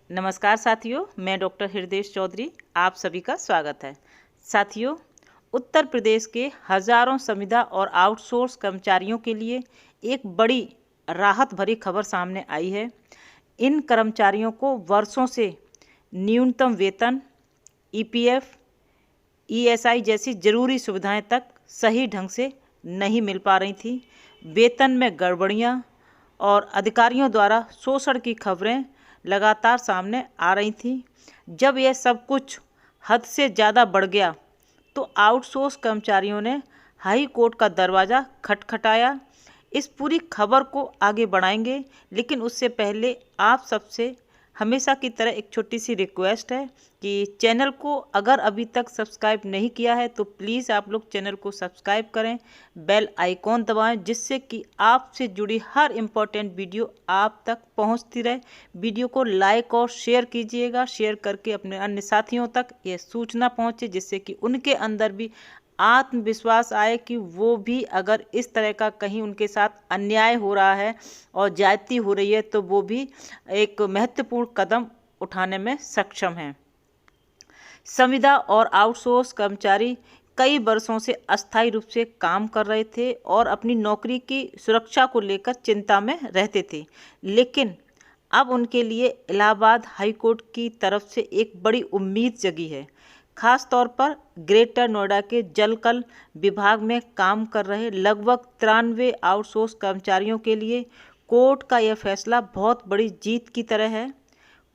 नमस्कार साथियों, मैं डॉक्टर हृदय चौधरी आप सभी का स्वागत है। साथियों, उत्तर प्रदेश के हजारों संविदा और आउटसोर्स कर्मचारियों के लिए एक बड़ी राहत भरी खबर सामने आई है। इन कर्मचारियों को वर्षों से न्यूनतम वेतन, ईपीएफ, ईएसआई जैसी जरूरी सुविधाएं तक सही ढंग से नहीं मिल पा रही थी। वेतन में गड़बड़ियां और अधिकारियों द्वारा शोषण की खबरें लगातार सामने आ रही थी। जब यह सब कुछ हद से ज़्यादा बढ़ गया तो आउटसोर्स कर्मचारियों ने हाई कोर्ट का दरवाज़ा खटखटाया। इस पूरी खबर को आगे बढ़ाएंगे, लेकिन उससे पहले आप सबसे हमेशा की तरह एक छोटी सी रिक्वेस्ट है कि चैनल को अगर अभी तक सब्सक्राइब नहीं किया है तो प्लीज़ आप लोग चैनल को सब्सक्राइब करें, बेल आइकॉन दबाएं, जिससे कि आपसे जुड़ी हर इम्पोर्टेंट वीडियो आप तक पहुंचती रहे। वीडियो को लाइक और शेयर कीजिएगा, शेयर करके अपने अन्य साथियों तक ये सूचना पहुंचे, जिससे कि उनके अंदर भी आत्मविश्वास आए कि वो भी अगर इस तरह का कहीं उनके साथ अन्याय हो रहा है और ज्यादती हो रही है तो वो भी एक महत्वपूर्ण कदम उठाने में सक्षम हैं। संविदा और आउटसोर्स कर्मचारी कई वर्षों से अस्थायी रूप से काम कर रहे थे और अपनी नौकरी की सुरक्षा को लेकर चिंता में रहते थे, लेकिन अब उनके लिए इलाहाबाद हाई कोर्ट की तरफ से एक बड़ी उम्मीद जगी है। खास तौर पर ग्रेटर नोएडा के जलकल विभाग में काम कर रहे लगभग 93 आउटसोर्स कर्मचारियों के लिए कोर्ट का यह फैसला बहुत बड़ी जीत की तरह है।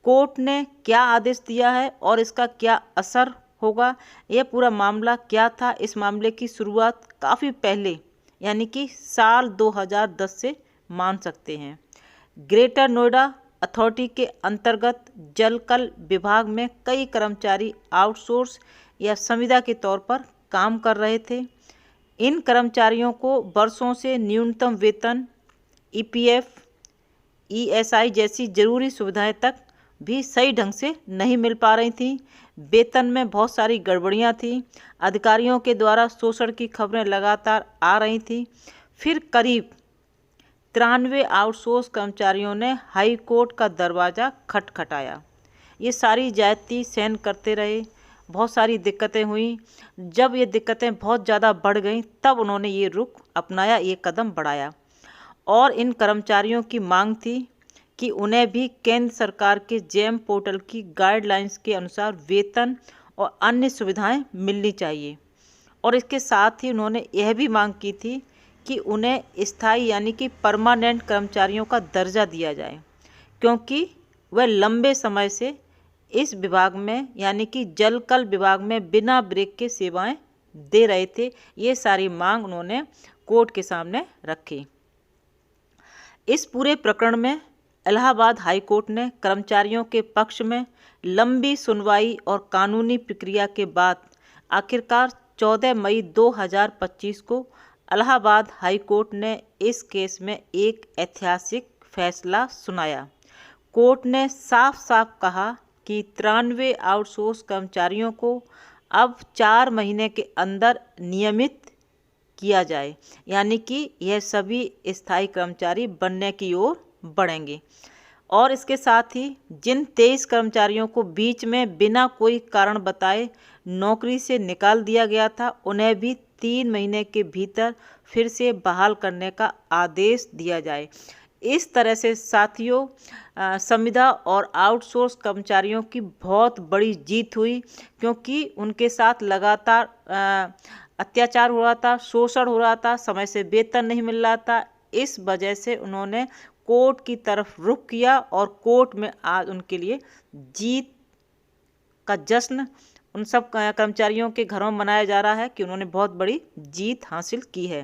कोर्ट ने क्या आदेश दिया है और इसका क्या असर होगा, यह पूरा मामला क्या था। इस मामले की शुरुआत काफ़ी पहले यानी कि साल 2010 से मान सकते हैं। ग्रेटर नोएडा अथॉरिटी के अंतर्गत जलकल विभाग में कई कर्मचारी आउटसोर्स या संविदा के तौर पर काम कर रहे थे। इन कर्मचारियों को वर्षों से न्यूनतम वेतन, ईपीएफ, ईएसआई जैसी जरूरी सुविधाएं तक भी सही ढंग से नहीं मिल पा रही थी। वेतन में बहुत सारी गड़बड़ियां थी। अधिकारियों के द्वारा शोषण की खबरें लगातार आ रही थी। फिर करीब 93 आउटसोर्स कर्मचारियों ने हाई कोर्ट का दरवाज़ा खटखटाया। ये सारी ज्यादती सहन करते रहे, बहुत सारी दिक्कतें हुई। जब ये दिक्कतें बहुत ज़्यादा बढ़ गईं तब उन्होंने ये रुख अपनाया, ये कदम बढ़ाया और इन कर्मचारियों की मांग थी कि उन्हें भी केंद्र सरकार के जेम पोर्टल की गाइडलाइंस के अनुसार वेतन और अन्य सुविधाएं मिलनी चाहिए। और इसके साथ ही उन्होंने यह भी मांग की थी कि उन्हें स्थायी यानी कि परमानेंट कर्मचारियों का दर्जा दिया जाए, क्योंकि वह लंबे समय से इस विभाग में यानी कि जलकल विभाग में बिना ब्रेक के सेवाएं दे रहे थे। ये सारी मांग उन्होंने कोर्ट के सामने रखी। इस पूरे प्रकरण में इलाहाबाद हाई कोर्ट ने कर्मचारियों के पक्ष में लंबी सुनवाई और कानूनी प्रक्रिया के बाद आखिरकार 14 मई 2025 को इलाहाबाद हाई कोर्ट ने इस केस में एक ऐतिहासिक फैसला सुनाया। कोर्ट ने साफ साफ कहा कि 93 आउटसोर्स कर्मचारियों को अब 4 महीने के अंदर नियमित किया जाए, यानी कि यह सभी स्थायी कर्मचारी बनने की ओर बढ़ेंगे। और इसके साथ ही जिन 23 कर्मचारियों को बीच में बिना कोई कारण बताए नौकरी से निकाल दिया गया था, उन्हें भी 3 महीने के भीतर फिर से बहाल करने का आदेश दिया जाए। इस तरह से साथियों, संविदा और आउटसोर्स कर्मचारियों की बहुत बड़ी जीत हुई, क्योंकि उनके साथ लगातार अत्याचार हो रहा था, शोषण हो रहा था, समय से वेतन नहीं मिल रहा था। इस वजह से उन्होंने कोर्ट की तरफ रुख किया और कोर्ट में आज उनके लिए जीत का जश्न उन सब कर्मचारियों के घरों में मनाया जा रहा है कि उन्होंने बहुत बड़ी जीत हासिल की है।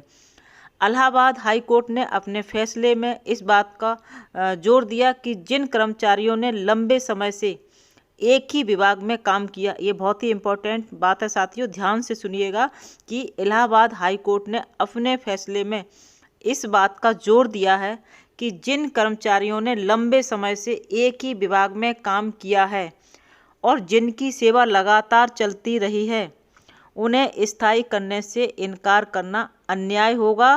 इलाहाबाद हाई कोर्ट ने अपने फैसले में इस बात का जोर दिया कि जिन कर्मचारियों ने लंबे समय से एक ही विभाग में काम किया, ये बहुत ही इम्पोर्टेंट बात है साथियों, ध्यान से सुनिएगा कि इलाहाबाद हाई कोर्ट ने अपने फैसले में इस बात का जोर दिया है कि जिन कर्मचारियों ने लंबे समय से एक ही विभाग में काम किया है और जिनकी सेवा लगातार चलती रही है, उन्हें स्थायी करने से इनकार करना अन्याय होगा,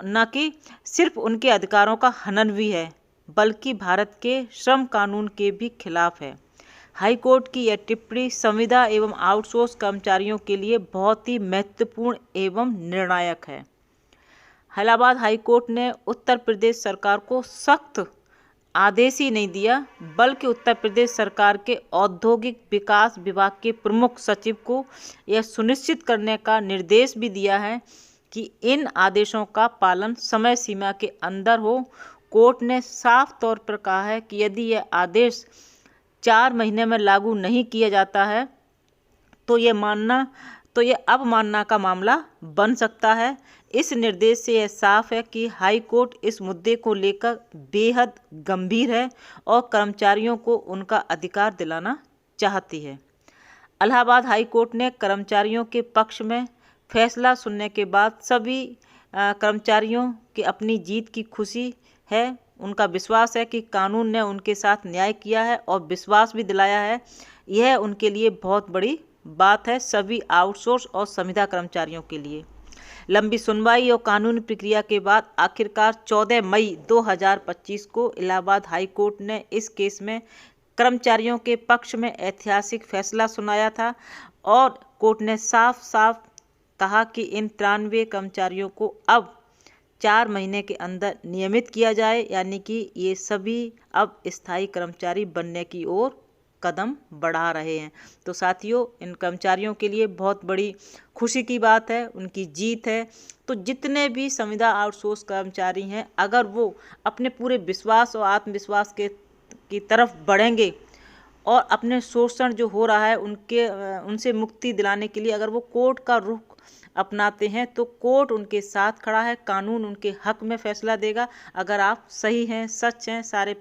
न कि सिर्फ उनके अधिकारों का हनन भी है, बल्कि भारत के श्रम कानून के भी खिलाफ है। हाईकोर्ट की यह टिप्पणी संविदा एवं आउटसोर्स कर्मचारियों के लिए बहुत ही महत्वपूर्ण एवं निर्णायक है। इलाहाबाद हाईकोर्ट ने उत्तर प्रदेश सरकार को सख्त आदेश ही नहीं दिया, बल्कि उत्तर प्रदेश सरकार के औद्योगिक विकास विभाग के प्रमुख सचिव को यह सुनिश्चित करने का निर्देश भी दिया है कि इन आदेशों का पालन समय सीमा के अंदर हो। कोर्ट ने साफ तौर पर कहा है कि यदि यह आदेश 4 महीने में लागू नहीं किया जाता है तो यह अवमानना का मामला बन सकता है। इस निर्देश से यह साफ है कि हाई कोर्ट इस मुद्दे को लेकर बेहद गंभीर है और कर्मचारियों को उनका अधिकार दिलाना चाहती है। इलाहाबाद हाई कोर्ट ने कर्मचारियों के पक्ष में फैसला सुनने के बाद सभी कर्मचारियों की अपनी जीत की खुशी है। उनका विश्वास है कि कानून ने उनके साथ न्याय किया है और विश्वास भी दिलाया है। यह उनके लिए बहुत बड़ी बात है, सभी आउटसोर्स और संविदा कर्मचारियों के लिए। लंबी सुनवाई और कानूनी प्रक्रिया के बाद आखिरकार 14 मई 2025 को इलाहाबाद हाई कोर्ट ने इस केस में कर्मचारियों के पक्ष में ऐतिहासिक फैसला सुनाया था और कोर्ट ने साफ साफ कहा कि इन 93 कर्मचारियों को अब 4 महीने के अंदर नियमित किया जाए, यानी कि ये सभी अब स्थायी कर्मचारी बनने की ओर कदम बढ़ा रहे हैं। तो साथियों, इन कर्मचारियों के लिए बहुत बड़ी खुशी की बात है, उनकी जीत है। तो जितने भी संविदा आउटसोर्स कर्मचारी हैं, अगर वो अपने पूरे विश्वास और आत्मविश्वास की तरफ बढ़ेंगे और अपने शोषण जो हो रहा है उनसे मुक्ति दिलाने के लिए अगर वो कोर्ट का रुख अपनाते हैं तो कोर्ट उनके साथ खड़ा है, कानून उनके हक में फैसला देगा। अगर आप सही हैं, सच हैं, सारे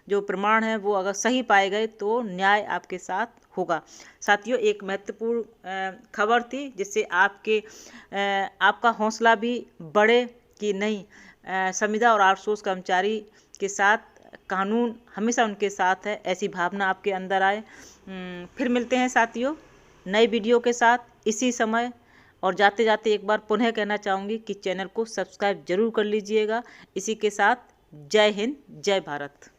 जो प्रमाण हैं वो अगर सही पाए गए तो न्याय आपके साथ होगा। साथियों, एक महत्वपूर्ण खबर थी जिससे आपका हौसला भी बढ़े कि नहीं, संविदा और आउटसोर्स कर्मचारी के साथ कानून हमेशा उनके साथ है, ऐसी भावना आपके अंदर आए। फिर मिलते हैं साथियों नए वीडियो के साथ इसी समय। और जाते जाते एक बार पुनः कहना चाहूँगी कि चैनल को सब्सक्राइब जरूर कर लीजिएगा। इसी के साथ जय हिंद, जय भारत।